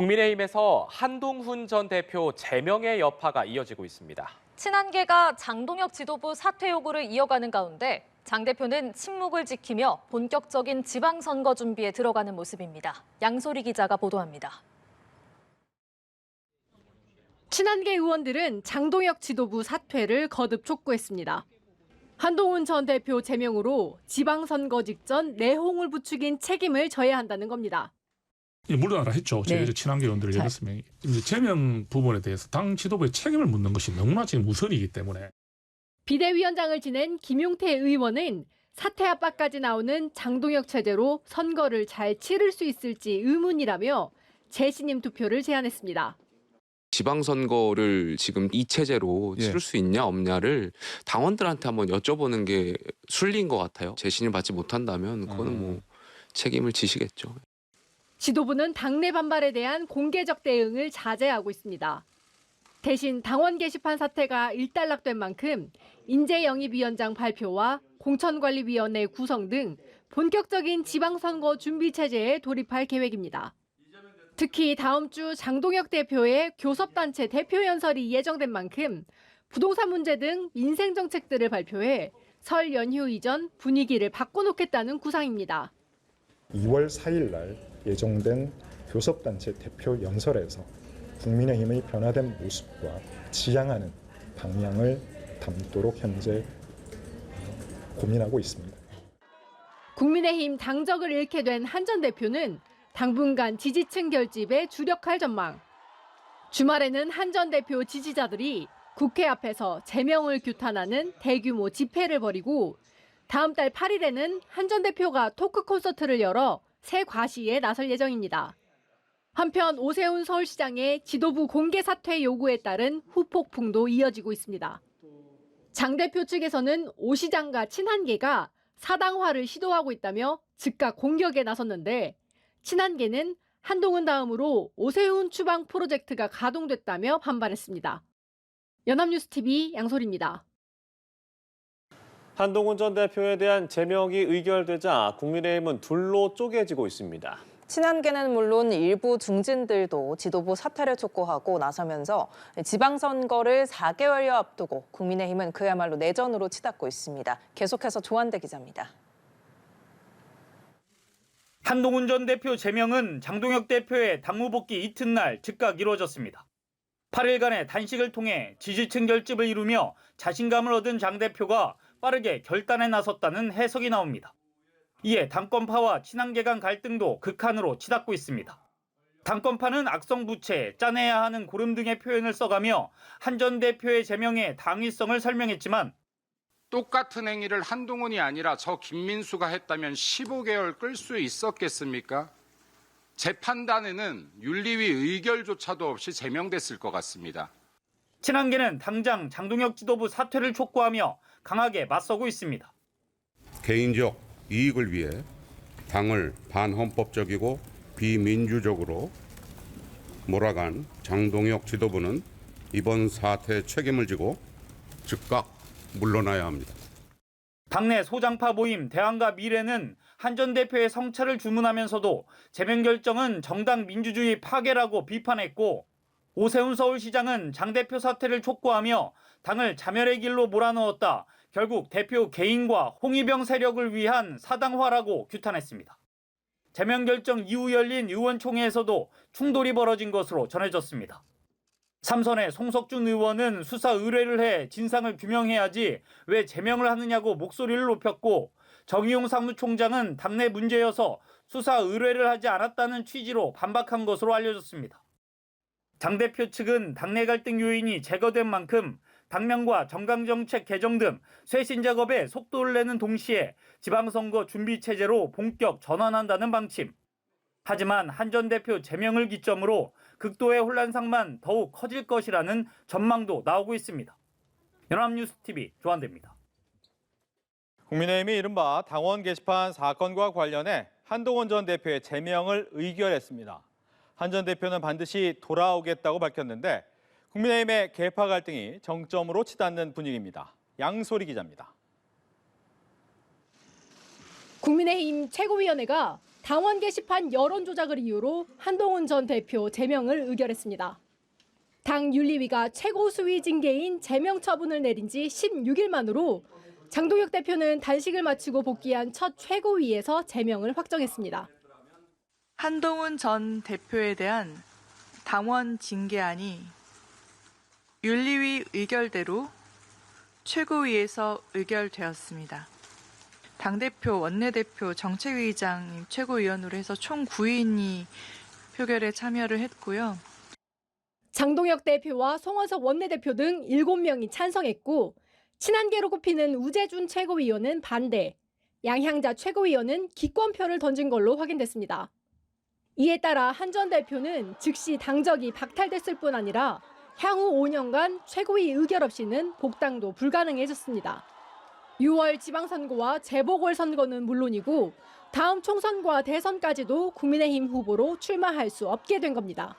국민의힘에서 한동훈 전 대표 제명의 여파가 이어지고 있습니다. 친한계가 장동혁 지도부 사퇴 요구를 이어가는 가운데 장 대표는 침묵을 지키며 본격적인 지방선거 준비에 들어가는 모습입니다. 양소리 기자가 보도합니다. 친한계 의원들은 장동혁 지도부 사퇴를 거듭 촉구했습니다. 한동훈 전 대표 제명으로 지방선거 직전 내홍을 부추긴 책임을 져야 한다는 겁니다. 물러나라 했죠. 네. 저희 친한계 의원들 6명이. 이제 제명 부분에 대해서 당 지도부의 책임을 묻는 것이 너무나 지금 우선이기 때문에. 비대위원장을 지낸 김용태 의원은 사퇴 압박까지 나오는 장동혁 체제로 선거를 잘 치를 수 있을지 의문이라며 재신임 투표를 제안했습니다. 지방선거를 지금 이 체제로 치를 수 있냐 없냐를 당원들한테 한번 여쭤보는 게 순리인 것 같아요. 재신임 받지 못한다면 그거는 뭐 책임을 지시겠죠. 지도부는 당내 반발에 대한 공개적 대응을 자제하고 있습니다. 대신 당원 게시판 사태가 일단락된 만큼 인재영입위원장 발표와 공천관리위원회 구성 등 본격적인 지방선거 준비 체제에 돌입할 계획입니다. 특히 다음 주 장동혁 대표의 교섭단체 대표 연설이 예정된 만큼 부동산 문제 등 민생 정책들을 발표해 설 연휴 이전 분위기를 바꿔놓겠다는 구상입니다. 2월 4일 날 예정된 교섭단체 대표 연설에서 국민의힘의 변화된 모습과 지향하는 방향을 담도록 현재 고민하고 있습니다. 국민의힘 당적을 잃게 된 한 전 대표는 당분간 지지층 결집에 주력할 전망. 주말에는 한 전 대표 지지자들이 국회 앞에서 제명을 규탄하는 대규모 집회를 벌이고 다음 달 8일에는 한 전 대표가 토크 콘서트를 열어 새 과시에 나설 예정입니다. 한편 오세훈 서울시장의 지도부 공개 사퇴 요구에 따른 후폭풍도 이어지고 있습니다. 장 대표 측에서는 오 시장과 친한계가 사당화를 시도하고 있다며 즉각 공격에 나섰는데 친한계는 한동훈 다음으로 오세훈 추방 프로젝트가 가동됐다며 반발했습니다. 연합뉴스TV 양소리입니다. 한동훈 전 대표에 대한 제명이 의결되자 국민의힘은 둘로 쪼개지고 있습니다. 친한계는 물론 일부 중진들도 지도부 사퇴를 촉구하고 나서면서 지방선거를 4개월여 앞두고 국민의힘은 그야말로 내전으로 치닫고 있습니다. 계속해서 조한대 기자입니다. 한동훈 전 대표 제명은 장동혁 대표의 당무 복귀 이튿날 즉각 이루어졌습니다. 8일간의 단식을 통해 지지층 결집을 이루며 자신감을 얻은 장 대표가 빠르게 결단에 나섰다는 해석이 나옵니다. 이에 당권파와 친한계 간 갈등도 극한으로 치닫고 있습니다. 당권파는 악성부채, 짜내야 하는 고름 등의 표현을 써가며 한 전 대표의 제명의 당위성을 설명했지만 똑같은 행위를 한동훈이 아니라 저 김민수가 했다면 15개월 끌 수 있었겠습니까? 제 판단에는 윤리위 의결조차도 없이 제명됐을 것 같습니다. 친한계는 당장 장동혁 지도부 사퇴를 촉구하며 강하게 맞서고 있습니다. 개인적 이익을 위해 당을 반헌법적이고 비민주적으로 몰아간 장동혁 지도부는 이번 사태에 책임을 지고 즉각 물러나야 합니다. 당내 소장파 모임 대안과 미래는 한 전 대표의 성찰을 주문하면서도 제명 결정은 정당 민주주의 파괴라고 비판했고 오세훈 서울시장은 장 대표 사퇴를 촉구하며 당을 자멸의 길로 몰아넣었다. 결국 대표 개인과 홍위병 세력을 위한 사당화라고 규탄했습니다. 제명 결정 이후 열린 의원총회에서도 충돌이 벌어진 것으로 전해졌습니다. 삼선의 송석준 의원은 수사 의뢰를 해 진상을 규명해야지 왜 제명을 하느냐고 목소리를 높였고 정의용 사무총장은 당내 문제여서 수사 의뢰를 하지 않았다는 취지로 반박한 것으로 알려졌습니다. 장 대표 측은 당내 갈등 요인이 제거된 만큼 당명과 정강정책 개정 등 쇄신 작업에 속도를 내는 동시에 지방선거 준비 체제로 본격 전환한다는 방침. 하지만 한 전 대표 제명을 기점으로 극도의 혼란상만 더욱 커질 것이라는 전망도 나오고 있습니다. 연합뉴스TV 조한대입니다. 국민의힘이 이른바 당원 게시판 사건과 관련해 한동훈 전 대표의 제명을 의결했습니다. 한 전 대표는 반드시 돌아오겠다고 밝혔는데 국민의힘의 계파 갈등이 정점으로 치닫는 분위기입니다. 양소리 기자입니다. 국민의힘 최고위원회가 당원 게시판 여론 조작을 이유로 한동훈 전 대표 제명을 의결했습니다. 당 윤리위가 최고 수위 징계인 제명 처분을 내린 지 16일 만으로 장동혁 대표는 단식을 마치고 복귀한 첫 최고위에서 제명을 확정했습니다. 한동훈 전 대표에 대한 당원 징계안이 윤리위 의결대로 최고위에서 의결되었습니다. 당대표, 원내대표, 정책위의장, 최고위원으로 해서 총 9인이 표결에 참여를 했고요. 장동혁 대표와 송원석 원내대표 등 7명이 찬성했고 친한계로 꼽히는 우재준 최고위원은 반대, 양향자 최고위원은 기권표를 던진 걸로 확인됐습니다. 이에 따라 한 전 대표는 즉시 당적이 박탈됐을 뿐 아니라 향후 5년간 최고위 의결 없이는 복당도 불가능해졌습니다. 6월 지방선거와 재보궐선거는 물론이고 다음 총선과 대선까지도 국민의힘 후보로 출마할 수 없게 된 겁니다.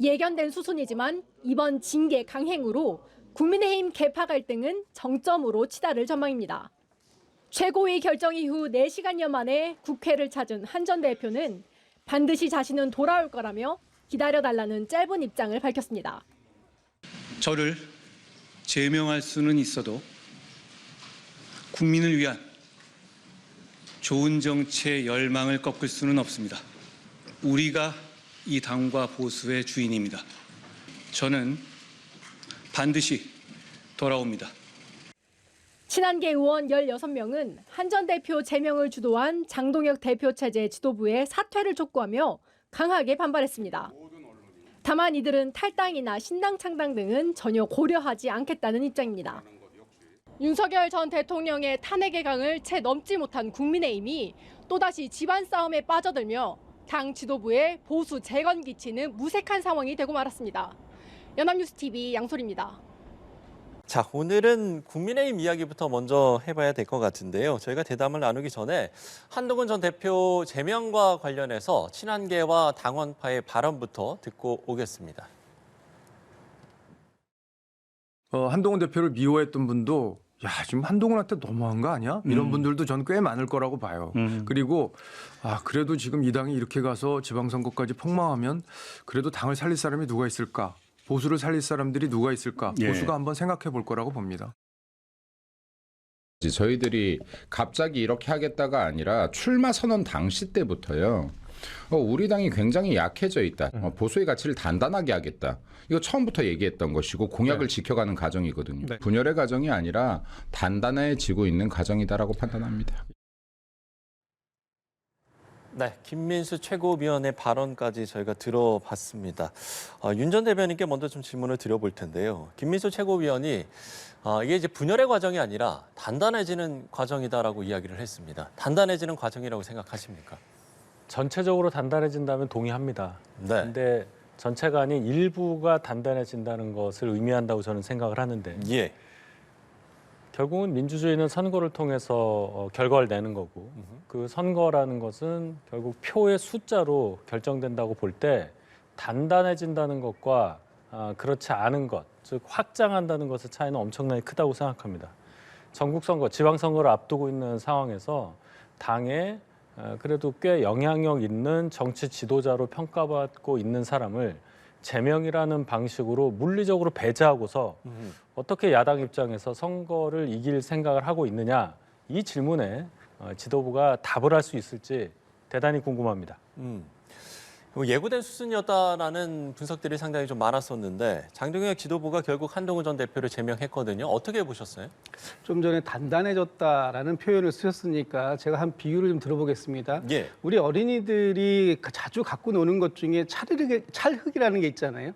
예견된 수순이지만 이번 징계 강행으로 국민의힘 계파 갈등은 정점으로 치달을 전망입니다. 최고위 결정 이후 4시간여 만에 국회를 찾은 한 전 대표는 반드시 자신은 돌아올 거라며 기다려달라는 짧은 입장을 밝혔습니다. 저를 제명할 수는 있어도 국민을 위한 좋은 정치의 열망을 꺾을 수는 없습니다. 우리가 이 당과 보수의 주인입니다. 저는 반드시 돌아옵니다. 친한계 의원 16명은 한 전 대표 제명을 주도한 장동혁 대표 체제 지도부의 사퇴를 촉구하며 강하게 반발했습니다. 다만 이들은 탈당이나 신당 창당 등은 전혀 고려하지 않겠다는 입장입니다. 윤석열 전 대통령의 탄핵의 강을 채 넘지 못한 국민의힘이 또다시 집안 싸움에 빠져들며 당 지도부의 보수 재건 기치는 무색한 상황이 되고 말았습니다. 연합뉴스TV 양소리입니다. 자, 오늘은 국민의힘 이야기부터 먼저 해봐야 될 것 같은데요. 저희가 대담을 나누기 전에 한동훈 전 대표 제명과 관련해서 친한계와 당원파의 발언부터 듣고 오겠습니다. 한동훈 대표를 미워했던 분도 지금 한동훈한테 너무한 거 아니야? 이런 분들도 저는 꽤 많을 거라고 봐요. 그리고 그래도 지금 이 당이 이렇게 가서 지방선거까지 폭망하면 그래도 당을 살릴 사람이 누가 있을까? 보수를 살릴 사람들이 누가 있을까? 보수가 한번 생각해 볼 거라고 봅니다. 저희들이 갑자기 이렇게 하겠다가 아니라 출마 선언 당시 때부터요. 우리 당이 굉장히 약해져 있다. 보수의 가치를 단단하게 하겠다. 이거 처음부터 얘기했던 것이고 공약을 지켜가는 과정이거든요. 분열의 과정이 아니라 단단해지고 있는 과정이다라고 판단합니다. 네, 김민수 최고위원의 발언까지 저희가 들어봤습니다. 윤 전 대변인께 먼저 좀 질문을 드려볼 텐데요. 김민수 최고위원이 이게 이제 분열의 과정이 아니라 단단해지는 과정이다라고 이야기를 했습니다. 단단해지는 과정이라고 생각하십니까? 전체적으로 단단해진다면 동의합니다. 그런데 전체가 아닌 일부가 단단해진다는 것을 의미한다고 저는 생각을 하는데 결국은 민주주의는 선거를 통해서 결과를 내는 거고 그 선거라는 것은 결국 표의 숫자로 결정된다고 볼 때 단단해진다는 것과 그렇지 않은 것, 즉 확장한다는 것의 차이는 엄청나게 크다고 생각합니다. 전국 선거, 지방 선거를 앞두고 있는 상황에서 당에 그래도 꽤 영향력 있는 정치 지도자로 평가받고 있는 사람을 제명이라는 방식으로 물리적으로 배제하고서 어떻게 야당 입장에서 선거를 이길 생각을 하고 있느냐, 이 질문에 지도부가 답을 할 수 있을지 대단히 궁금합니다. 예고된 수순이었다라는 분석들이 상당히 좀 많았었는데 장동혁 지도부가 결국 한동훈 전 대표를 제명했거든요. 어떻게 보셨어요? 좀 전에 단단해졌다라는 표현을 쓰셨으니까 제가 한 비유를 좀 들어보겠습니다. 우리 어린이들이 자주 갖고 노는 것 중에 찰흙이라는 게 있잖아요.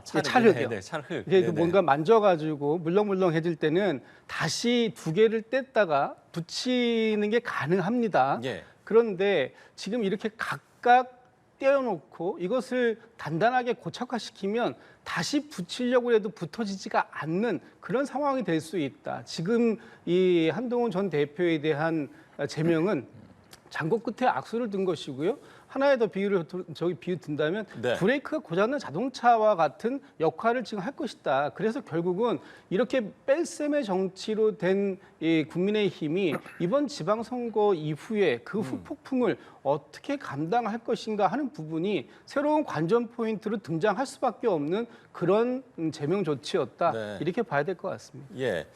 찰흙이요. 네, 찰흙. 이게 뭔가 만져가지고 물렁물렁해질 때는 다시 두 개를 뗐다가 붙이는 게 가능합니다. 그런데 지금 이렇게 각각 떼어놓고 이것을 단단하게 고착화시키면 다시 붙이려고 해도 붙어지지가 않는 그런 상황이 될 수 있다. 지금 이 한동훈 전 대표에 대한 제명은 장고 끝에 악수를 둔 것이고요. 하나의 더 비유 든다면 네. 브레이크가 고장난 자동차와 같은 역할을 지금 할 것이다. 그래서 결국은 이렇게 뺄셈의 정치로 된 이 국민의힘이 이번 지방선거 이후에 그 후폭풍을 어떻게 감당할 것인가 하는 부분이 새로운 관전 포인트로 등장할 수밖에 없는 그런 제명 조치였다. 네. 이렇게 봐야 될 것 같습니다. 예.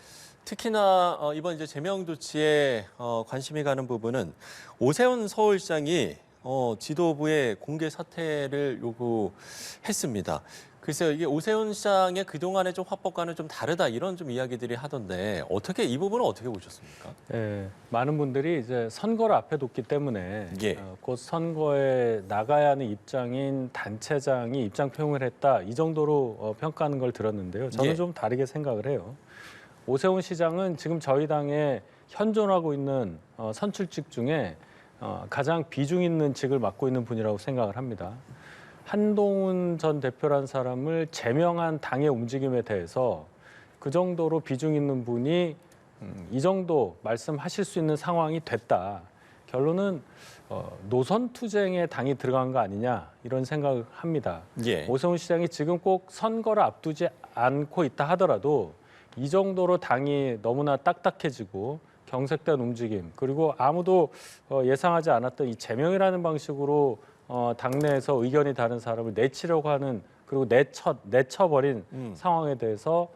특히나 이번 이제 제명 조치에 관심이 가는 부분은 오세훈 서울시장이 지도부의 공개 사퇴를 요구했습니다. 글쎄요, 이게 오세훈 시장의 그동안의 좀 화법과는 좀 다르다 이런 좀 이야기들이 하던데 이 부분은 어떻게 보셨습니까? 예, 많은 분들이 이제 선거를 앞에 뒀기 때문에 예. 곧 선거에 나가야 하는 입장인 단체장이 입장 표명을 했다 이 정도로 평가하는 걸 들었는데요. 저는 예. 좀 다르게 생각을 해요. 오세훈 시장은 지금 저희 당에 현존하고 있는 선출직 중에 가장 비중 있는 직을 맡고 있는 분이라고 생각을 합니다. 한동훈 전 대표란 사람을 제명한 당의 움직임에 대해서 그 정도로 비중 있는 분이 이 정도 말씀하실 수 있는 상황이 됐다. 결론은 노선 투쟁에 당이 들어간 거 아니냐 이런 생각을 합니다. 예. 오세훈 시장이 지금 꼭 선거를 앞두지 않고 있다 하더라도 이 정도로 당이 너무나 딱딱해지고 경색된 움직임 그리고 아무도 예상하지 않았던 이 제명이라는 방식으로 당내에서 의견이 다른 사람을 내치려고 하는 그리고 내쳐버린 상황에 대해서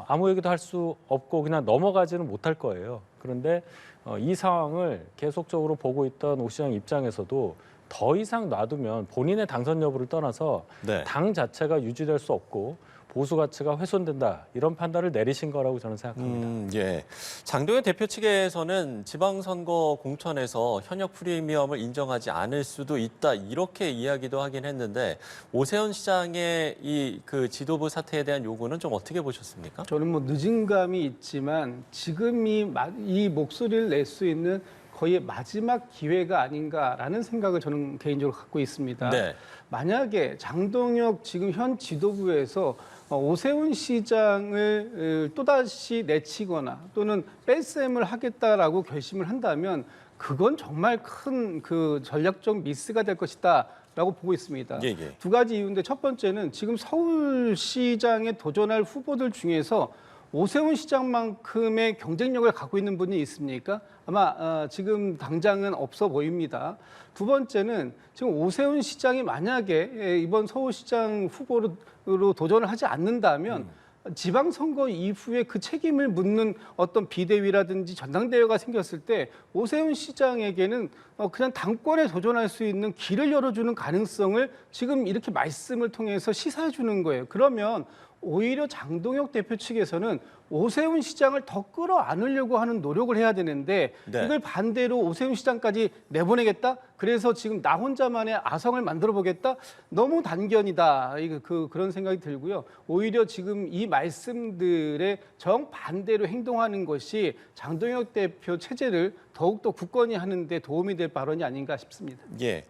아무 얘기도 할 수 없고 그냥 넘어가지는 못할 거예요. 그런데 이 상황을 계속적으로 보고 있던 오 시장 입장에서도 더 이상 놔두면 본인의 당선 여부를 떠나서 네. 당 자체가 유지될 수 없고 보수 가치가 훼손된다 이런 판단을 내리신 거라고 저는 생각합니다. 예. 장동현 대표 측에서는 지방선거 공천에서 현역 프리미엄을 인정하지 않을 수도 있다 이렇게 이야기도 하긴 했는데 오세훈 시장의 그 지도부 사퇴에 대한 요구는 좀 어떻게 보셨습니까? 저는 뭐 늦은 감이 있지만 지금 이 목소리를 낼 수 있는 거의 마지막 기회가 아닌가라는 생각을 저는 개인적으로 갖고 있습니다. 네. 만약에 장동혁 지금 현 지도부에서 오세훈 시장을 또다시 내치거나 또는 뺄셈을 하겠다라고 결심을 한다면 그건 정말 큰 그 전략적 미스가 될 것이다라고 보고 있습니다. 예, 예. 두 가지 이유인데 첫 번째는 지금 서울시장에 도전할 후보들 중에서 오세훈 시장만큼의 경쟁력을 갖고 있는 분이 있습니까? 아마 지금 당장은 없어 보입니다. 두 번째는 지금 오세훈 시장이 만약에 이번 서울시장 후보로 도전을 하지 않는다면 지방선거 이후에 그 책임을 묻는 어떤 비대위라든지 전당대회가 생겼을 때 오세훈 시장에게는 그냥 당권에 도전할 수 있는 길을 열어주는 가능성을 지금 이렇게 말씀을 통해서 시사해 주는 거예요. 그러면 오히려 장동혁 대표 측에서는 오세훈 시장을 더 끌어안으려고 하는 노력을 해야 되는데 네. 이걸 반대로 오세훈 시장까지 내보내겠다? 그래서 지금 나 혼자만의 아성을 만들어 보겠다? 너무 단견이다. 그런 생각이 들고요. 오히려 지금 이 말씀들에 정반대로 행동하는 것이 장동혁 대표 체제를 더욱더 굳건히 하는 데 도움이 될 발언이 아닌가 싶습니다. 예.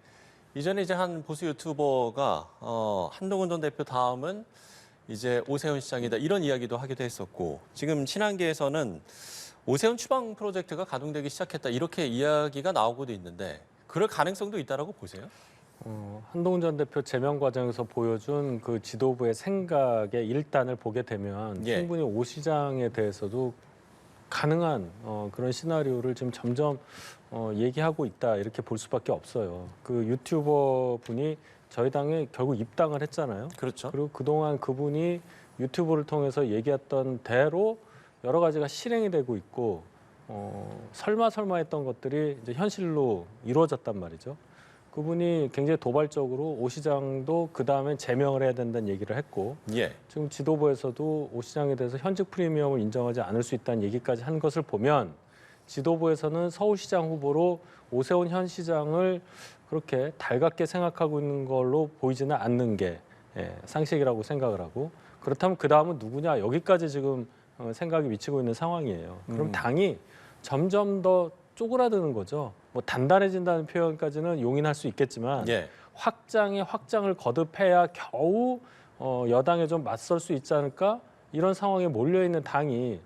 이전에 이제 한 보수 유튜버가 한동훈 전 대표 다음은 이제 오세훈 시장이다 이런 이야기도 하기도 했었고 지금 친한계에서는 오세훈 추방 프로젝트가 가동되기 시작했다 이렇게 이야기가 나오고도 있는데 그럴 가능성도 있다라고 보세요? 한동훈 전 대표 제명 과정에서 보여준 그 지도부의 생각의 일단을 보게 되면 예. 충분히 오 시장에 대해서도 가능한 그런 시나리오를 지금 점점 얘기하고 있다 이렇게 볼 수밖에 없어요. 그 유튜버 분이 저희 당에 결국 입당을 했잖아요. 그렇죠. 그리고 그동안 그분이 유튜브를 통해서 얘기했던 대로 여러 가지가 실행이 되고 있고 설마 했던 것들이 이제 현실로 이루어졌단 말이죠. 그분이 굉장히 도발적으로 오 시장도 그 다음에 제명을 해야 된다는 얘기를 했고 예. 지금 지도부에서도 오 시장에 대해서 현직 프리미엄을 인정하지 않을 수 있다는 얘기까지 한 것을 보면 지도부에서는 서울시장 후보로 오세훈 현 시장을 그렇게 달갑게 생각하고 있는 걸로 보이지는 않는 게 상식이라고 생각을 하고 그렇다면 그 다음은 누구냐 여기까지 지금 생각이 미치고 있는 상황이에요. 그럼 당이 점점 더 쪼그라드는 거죠. 뭐 단단해진다는 표현까지는 용인할 수 있겠지만 예. 확장에 확장을 거듭해야 겨우 여당에 좀 맞설 수 있지 않을까 이런 상황에 몰려있는 당이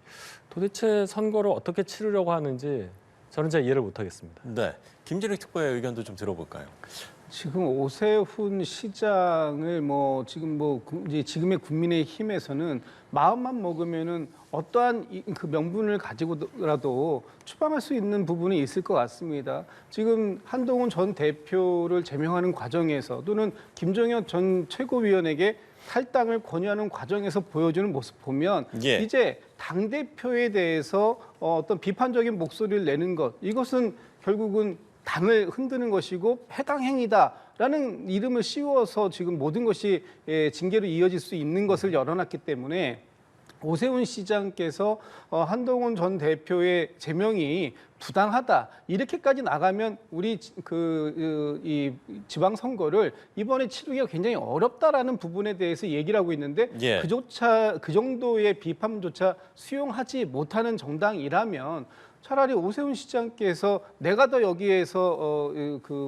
도대체 선거를 어떻게 치르려고 하는지 저는 잘 이해를 못하겠습니다. 네. 김진욱 특보의 의견도 좀 들어볼까요? 지금 오세훈 시장을 이제 지금의 국민의힘에서는 마음만 먹으면은 어떠한 그 명분을 가지고라도 추방할 수 있는 부분이 있을 것 같습니다. 지금 한동훈 전 대표를 제명하는 과정에서 또는 김종혁 전 최고위원에게 탈당을 권유하는 과정에서 보여주는 모습 보면 이제 당대표에 대해서 어떤 비판적인 목소리를 내는 것, 이것은 결국은 당을 흔드는 것이고 해당 행위다라는 이름을 씌워서 지금 모든 것이 징계로 이어질 수 있는 것을 열어놨기 때문에 오세훈 시장께서 한동훈 전 대표의 제명이 부당하다 이렇게까지 나가면 우리 이 지방 선거를 이번에 치르기가 굉장히 어렵다라는 부분에 대해서 얘기를 하고 있는데 그 정도의 비판조차 수용하지 못하는 정당이라면 차라리 오세훈 시장께서 내가 더 여기에서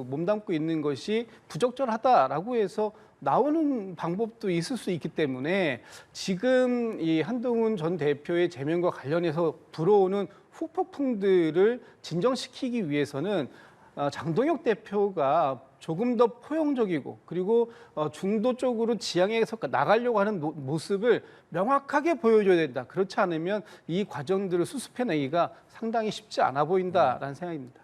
몸담고 있는 것이 부적절하다라고 해서 나오는 방법도 있을 수 있기 때문에 지금 이 한동훈 전 대표의 제명과 관련해서 불어오는 후폭풍들을 진정시키기 위해서는 장동혁 대표가 조금 더 포용적이고 그리고 중도 쪽으로 지향해서 나가려고 하는 모습을 명확하게 보여줘야 된다. 그렇지 않으면 이 과정들을 수습해내기가 상당히 쉽지 않아 보인다라는 생각입니다.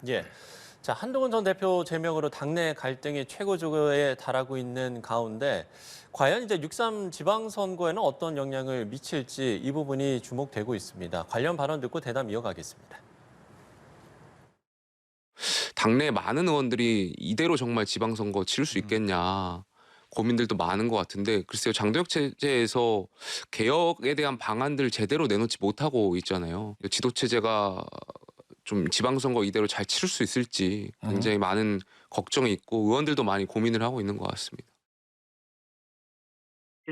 자, 한동훈 전 대표 제명으로 당내 갈등이 최고조에 달하고 있는 가운데 과연 이제 6.3 지방선거에는 어떤 영향을 미칠지 이 부분이 주목되고 있습니다. 관련 발언 듣고 대담 이어가겠습니다. 당내 많은 의원들이 이대로 정말 지방선거 치를 수 있겠냐 고민들도 많은 것 같은데 글쎄요. 장동혁 체제에서 개혁에 대한 방안들 제대로 내놓지 못하고 있잖아요. 지도체제가 좀 지방선거 이대로 잘 치를 수 있을지 굉장히 많은 걱정이 있고 의원들도 많이 고민을 하고 있는 것 같습니다.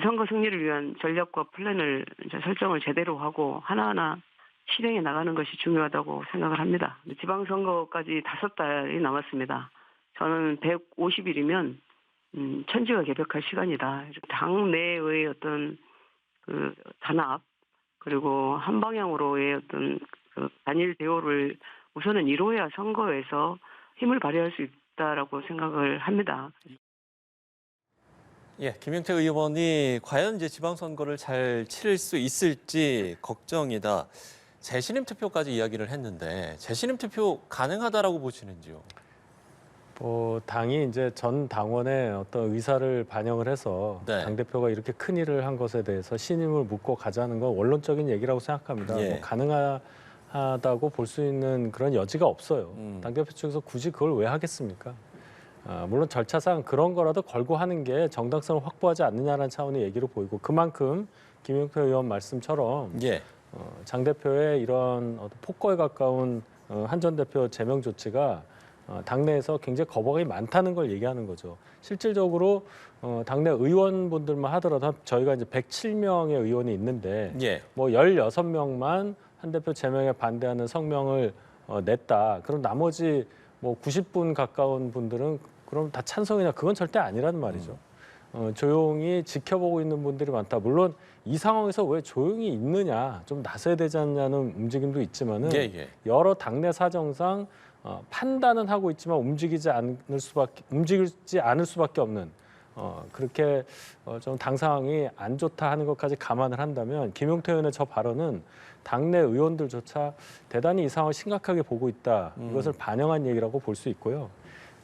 선거 승리를 위한 전략과 플랜을 이제 설정을 제대로 하고 하나하나 실행해 나가는 것이 중요하다고 생각을 합니다. 지방선거까지 5달이 남았습니다. 저는 150일이면 천지가 개벽할 시간이다. 당 내의 어떤 그 단합 그리고 한 방향으로의 어떤 그 단일 대우를 우선은 이루어야 선거에서 힘을 발휘할 수 있다라고 생각을 합니다. 김용태 의원이 과연 이제 지방선거를 잘 치를 수 있을지 걱정이다. 재신임 투표까지 이야기를 했는데 재신임 투표 가능하다라고 보시는지요? 당이 이제 전 당원의 어떤 의사를 반영을 해서 당대표가 이렇게 큰 일을 한 것에 대해서 신임을 묻고 가자는 건 원론적인 얘기라고 생각합니다. 가능하다고 볼 수 있는 그런 여지가 없어요. 당대표 측에서 굳이 그걸 왜 하겠습니까? 물론 절차상 그런 거라도 걸고 하는 게 정당성을 확보하지 않느냐라는 차원의 얘기로 보이고 그만큼 김용태 의원 말씀처럼 장 대표의 이런 폭거에 가까운 한 전 대표 제명 조치가 당내에서 굉장히 거부감이 많다는 걸 얘기하는 거죠. 실질적으로 당내 의원분들만 하더라도 저희가 이제 107명의 의원이 있는데 뭐 16명만 한 대표 제명에 반대하는 성명을 냈다. 그럼 나머지 뭐 90분 가까운 분들은 그럼 다 찬성이냐? 그건 절대 아니라는 말이죠. 조용히 지켜보고 있는 분들이 많다. 물론 이 상황에서 왜 조용히 있느냐, 좀 나서야 되지 않냐는 움직임도 있지만은 여러 당내 사정상 판단은 하고 있지만 움직이지 않을 수밖에 없는 그렇게 좀 당 상황이 안 좋다 하는 것까지 감안을 한다면 김용태 의원의 저 발언은 당내 의원들조차 대단히 이 상황을 심각하게 보고 있다. 이것을 반영한 얘기라고 볼 수 있고요.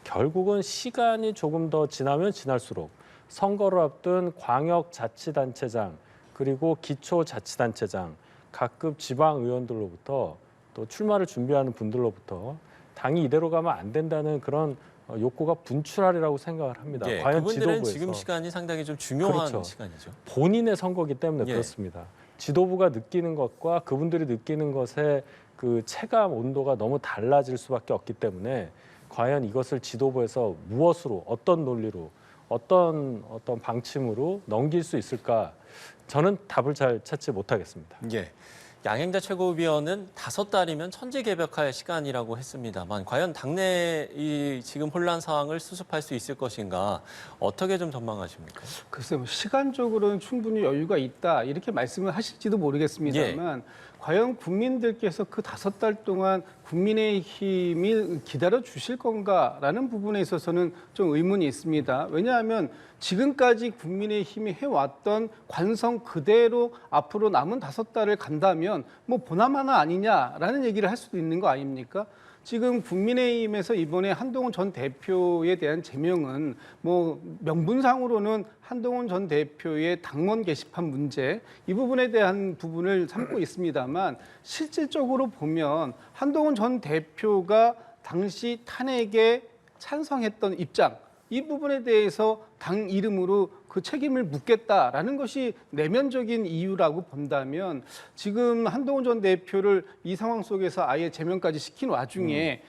결국은 시간이 조금 더 지나면 지날수록 선거를 앞둔 광역자치단체장 그리고 기초자치단체장 각급 지방의원들로부터 또 출마를 준비하는 분들로부터 당이 이대로 가면 안 된다는 그런 욕구가 분출하리라고 생각을 합니다. 과연 그분들은 지도부에서 지금 시간이 상당히 좀 중요한 시간이죠. 본인의 선거이기 때문에 그렇습니다. 지도부가 느끼는 것과 그분들이 느끼는 것의 그 체감 온도가 너무 달라질 수밖에 없기 때문에 과연 이것을 지도부에서 무엇으로 어떤 논리로 어떤 방침으로 넘길 수 있을까? 저는 답을 잘 찾지 못하겠습니다. 양행자 최고위원은 5달이면 천지개벽할 시간이라고 했습니다만 과연 당내 이 지금 혼란 상황을 수습할 수 있을 것인가 어떻게 좀 전망하십니까? 글쎄요, 시간적으로는 충분히 여유가 있다 이렇게 말씀을 하실지도 모르겠습니다만 과연 국민들께서 그 5달 동안 국민의힘이 기다려 주실 건가라는 부분에 있어서는 좀 의문이 있습니다. 왜냐하면 지금까지 국민의힘이 해왔던 관성 그대로 앞으로 남은 5달을 간다면 뭐 보나마나 아니냐라는 얘기를 할 수도 있는 거 아닙니까? 지금 국민의힘에서 이번에 한동훈 전 대표에 대한 제명은 뭐 명분상으로는 한동훈 전 대표의 당원 게시판 문제 이 부분에 대한 부분을 삼고 있습니다만 실질적으로 보면 한동훈 전 대표가 당시 탄핵에 찬성했던 입장 이 부분에 대해서 당 이름으로 그 책임을 묻겠다라는 것이 내면적인 이유라고 본다면 지금 한동훈 전 대표를 이 상황 속에서 아예 제명까지 시킨 와중에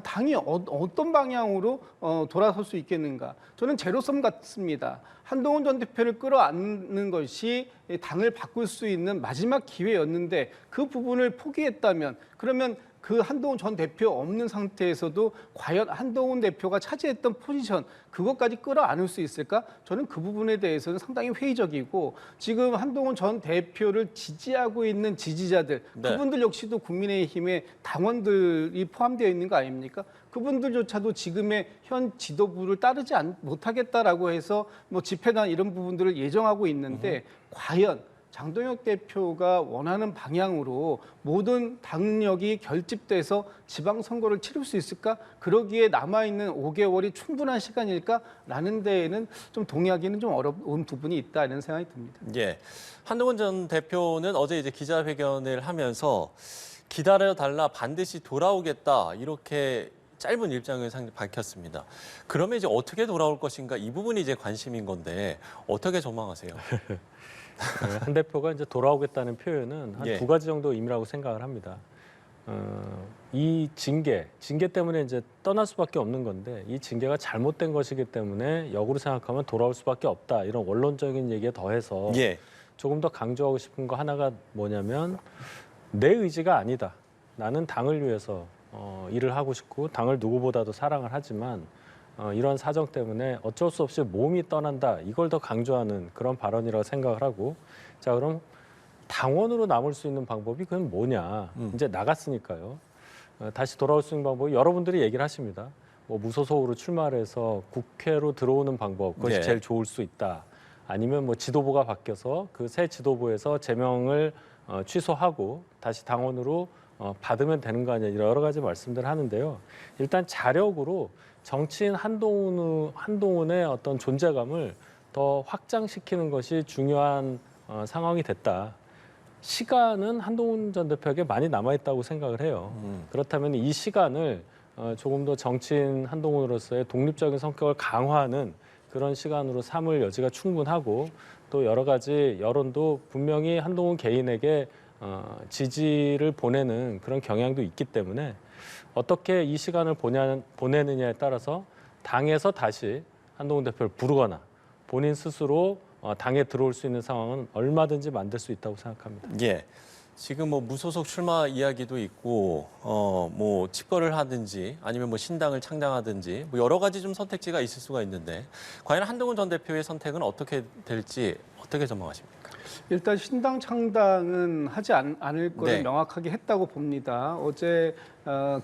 당이 어떤 방향으로 돌아설 수 있겠는가? 저는 제로섬 같습니다. 한동훈 전 대표를 끌어안는 것이 당을 바꿀 수 있는 마지막 기회였는데 그 부분을 포기했다면 그러면 그 한동훈 전 대표 없는 상태에서도 과연 한동훈 대표가 차지했던 포지션 그것까지 끌어안을 수 있을까? 저는 그 부분에 대해서는 상당히 회의적이고 지금 한동훈 전 대표를 지지하고 있는 지지자들 그분들 역시도 국민의힘의 당원들이 포함되어 있는 거 아닙니까? 그분들조차도 지금의 현 지도부를 따르지 못하겠다라고 해서 뭐 집회나 이런 부분들을 예정하고 있는데 과연 장동혁 대표가 원하는 방향으로 모든 당력이 결집돼서 지방선거를 치를 수 있을까? 그러기에 남아있는 5개월이 충분한 시간일까라는 데에는 좀 동의하기는 좀 어려운 부분이 있다 이런 생각이 듭니다. 예, 한동훈 전 대표는 어제 이제 기자회견을 하면서 기다려달라 반드시 돌아오겠다 이렇게 짧은 입장을 밝혔습니다. 그러면 이제 어떻게 돌아올 것인가 이 부분이 이제 관심인 건데 어떻게 전망하세요? 한 대표가 이제 돌아오겠다는 표현은 한 2가지 정도 의미라고 생각을 합니다. 이 징계 때문에 이제 떠날 수밖에 없는 건데 이 징계가 잘못된 것이기 때문에 역으로 생각하면 돌아올 수밖에 없다. 이런 원론적인 얘기에 더해서 조금 더 강조하고 싶은 거 하나가 뭐냐면 내 의지가 아니다. 나는 당을 위해서 일을 하고 싶고 당을 누구보다도 사랑을 하지만 이런 사정 때문에 어쩔 수 없이 몸이 떠난다. 이걸 더 강조하는 그런 발언이라고 생각을 하고 자 그럼 당원으로 남을 수 있는 방법이 그건 뭐냐. 이제 나갔으니까요. 다시 돌아올 수 있는 방법이 여러분들이 얘기를 하십니다. 뭐 무소속으로 출마를 해서 국회로 들어오는 방법 그것이 제일 좋을 수 있다. 아니면 뭐 지도부가 바뀌어서 그 새 지도부에서 제명을 취소하고 다시 당원으로 받으면 되는 거 아니냐 여러 가지 말씀들을 하는데요. 일단 자력으로 정치인 한동훈의 어떤 존재감을 더 확장시키는 것이 중요한 상황이 됐다. 시간은 한동훈 전 대표에게 많이 남아있다고 생각을 해요. 그렇다면 이 시간을 조금 더 정치인 한동훈으로서의 독립적인 성격을 강화하는 그런 시간으로 삼을 여지가 충분하고 또 여러 가지 여론도 분명히 한동훈 개인에게 지지를 보내는 그런 경향도 있기 때문에 어떻게 이 시간을 보내느냐에 따라서 당에서 다시 한동훈 대표를 부르거나 본인 스스로 당에 들어올 수 있는 상황은 얼마든지 만들 수 있다고 생각합니다. 예. 지금 뭐 무소속 출마 이야기도 있고 뭐 집거를 하든지 아니면 뭐 신당을 창당하든지 뭐 여러 가지 좀 선택지가 있을 수가 있는데 과연 한동훈 전 대표의 선택은 어떻게 될지 어떻게 전망하십니까? 일단 신당 창당은 하지 않을 거를 명확하게 했다고 봅니다. 어제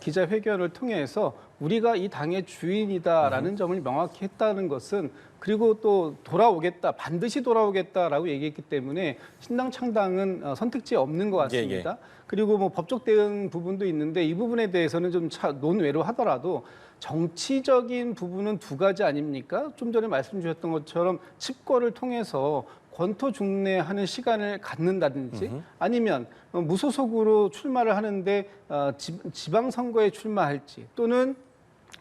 기자회견을 통해서 우리가 이 당의 주인이다라는 점을 명확히 했다는 것은 그리고 또 돌아오겠다, 반드시 돌아오겠다라고 얘기했기 때문에 신당 창당은 선택지에 없는 것 같습니다. 그리고 뭐 법적 대응 부분도 있는데 이 부분에 대해서는 좀 논외로 하더라도 정치적인 부분은 2가지 아닙니까? 좀 전에 말씀 주셨던 것처럼 칩거를 통해서 권토 중례하는 시간을 갖는다든지 아니면 무소속으로 출마를 하는데 지방선거에 출마할지 또는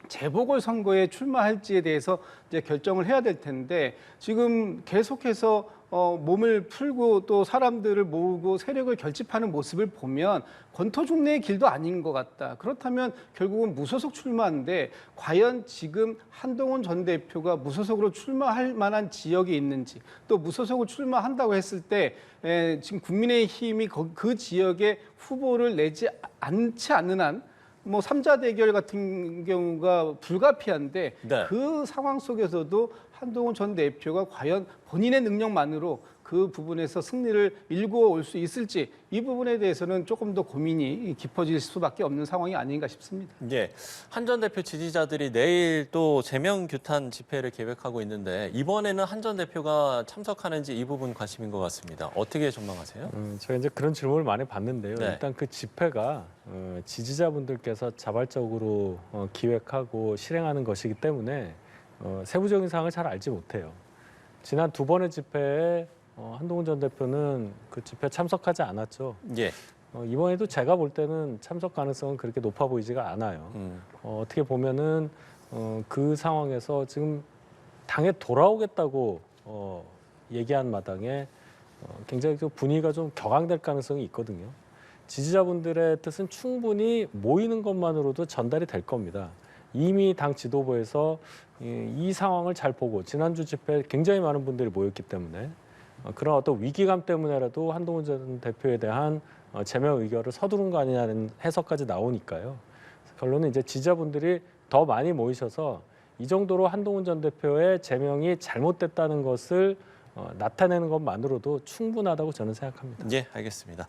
재보궐선거에 출마할지에 대해서 이제 결정을 해야 될 텐데 지금 계속해서 몸을 풀고 또 사람들을 모으고 세력을 결집하는 모습을 보면 권토중례의 길도 아닌 것 같다. 그렇다면 결국은 무소속 출마인데 과연 지금 한동훈 전 대표가 무소속으로 출마할 만한 지역이 있는지 또 무소속으로 출마한다고 했을 때 지금 국민의힘이 그 지역에 후보를 내지 않지 않는 한 뭐 3자 대결 같은 경우가 불가피한데 그 상황 속에서도 한동훈 전 대표가 과연 본인의 능력만으로 그 부분에서 승리를 일구어 올 수 있을지 이 부분에 대해서는 조금 더 고민이 깊어질 수밖에 없는 상황이 아닌가 싶습니다. 예, 한 전 대표 지지자들이 내일 또 제명 규탄 집회를 계획하고 있는데 이번에는 한 전 대표가 참석하는지 이 부분 관심인 것 같습니다. 어떻게 전망하세요? 제가 이제 그런 질문을 많이 받는데요. 네. 일단 그 집회가 지지자분들께서 자발적으로 기획하고 실행하는 것이기 때문에 세부적인 사항을 잘 알지 못해요. 지난 2번의 집회에 한동훈 전 대표는 그 집회에 참석하지 않았죠. 예. 이번에도 제가 볼 때는 참석 가능성은 그렇게 높아 보이지가 않아요. 어떻게 보면은 그 상황에서 지금 당에 돌아오겠다고 얘기한 마당에 굉장히 좀 분위기가 좀 격앙될 가능성이 있거든요. 지지자분들의 뜻은 충분히 모이는 것만으로도 전달이 될 겁니다. 이미 당 지도부에서 이 상황을 잘 보고 지난주 집회에 굉장히 많은 분들이 모였기 때문에 그런 어떤 위기감 때문에라도 한동훈 전 대표에 대한 제명 의결을 서두른 거 아니냐는 해석까지 나오니까요. 결론은 이제 지지자분들이 더 많이 모이셔서 이 정도로 한동훈 전 대표의 제명이 잘못됐다는 것을 나타내는 것만으로도 충분하다고 저는 생각합니다. 예, 알겠습니다.